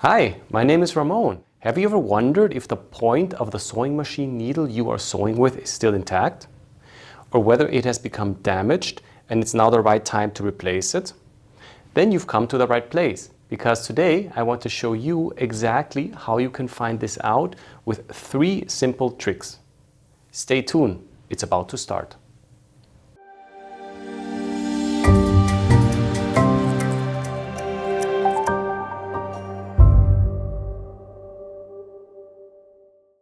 Hi, my name is Ramon. Have you ever wondered if the point of the sewing machine needle you are sewing with is still intact? Or whether it has become damaged and it's now the right time to replace it? Then you've come to the right place, because today I want to show you exactly how you can find this out with 3 simple tricks. Stay tuned, it's about to start.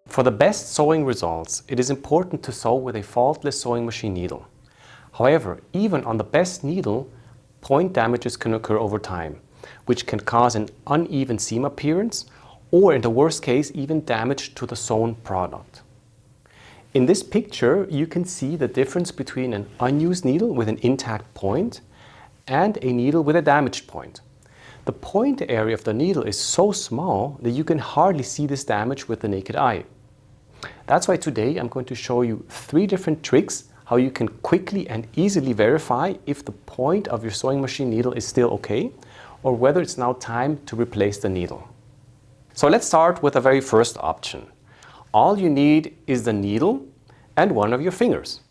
For the best sewing results, it is important to sew with a faultless sewing machine needle. However, even on the best needle, point damages can occur over time, which can cause an uneven seam appearance, or in the worst case, even damage to the sewn product. In this picture, you can see the difference between an unused needle with an intact point and a needle with a damaged point. The point area of the needle is so small that you can hardly see this damage with the naked eye. That's why today I'm going to show you 3 different tricks how you can quickly and easily verify if the point of your sewing machine needle is still okay, or whether it's now time to replace the needle. So let's start with the very first option. All you need is the needle and one of your fingers.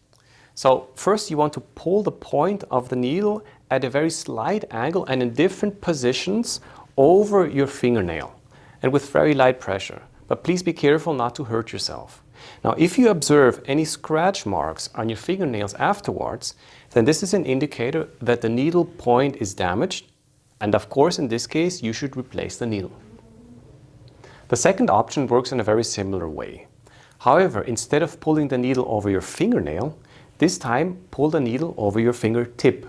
So first you want to pull the point of the needle at a very slight angle and in different positions over your fingernail, and with very light pressure. But please be careful not to hurt yourself. Now, if you observe any scratch marks on your fingernails afterwards, then this is an indicator that the needle point is damaged, and of course in this case you should replace the needle. The second option works in a very similar way. However, instead of pulling the needle over your fingernail, this time pull the needle over your fingertip.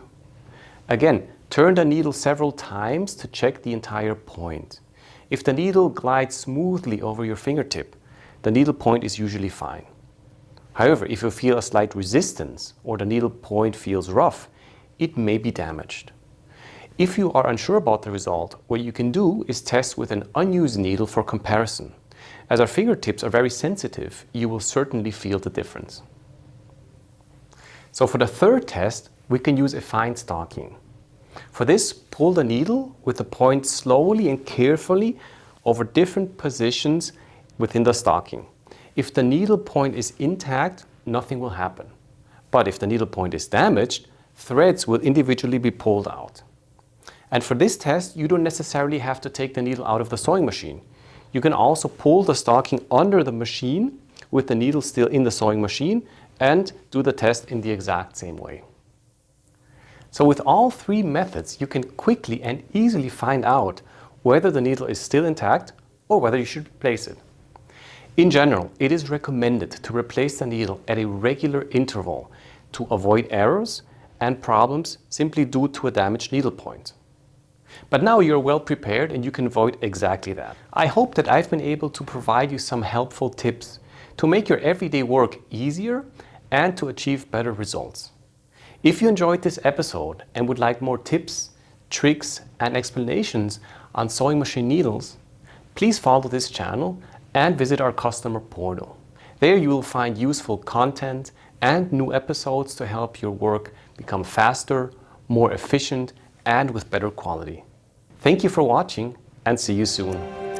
Again, turn the needle several times to check the entire point. If the needle glides smoothly over your fingertip, the needle point is usually fine. However, if you feel a slight resistance or the needle point feels rough, it may be damaged. If you are unsure about the result, what you can do is test with an unused needle for comparison. As our fingertips are very sensitive, you will certainly feel the difference. So for the third test, we can use a fine stocking. For this, pull the needle with the point slowly and carefully over different positions within the stocking. If the needle point is intact, nothing will happen. But if the needle point is damaged, threads will individually be pulled out. And for this test, you don't necessarily have to take the needle out of the sewing machine. You can also pull the stocking under the machine with the needle still in the sewing machine and do the test in the exact same way. So with all 3 methods, you can quickly and easily find out whether the needle is still intact or whether you should replace it. In general, it is recommended to replace the needle at a regular interval to avoid errors and problems simply due to a damaged needle point. But now you're well prepared and you can avoid exactly that. I hope that I've been able to provide you some helpful tips to make your everyday work easier and to achieve better results. If you enjoyed this episode and would like more tips, tricks and explanations on sewing machine needles, please follow this channel and visit our customer portal. There you will find useful content and new episodes to help your work become faster, more efficient and with better quality. Thank you for watching and see you soon.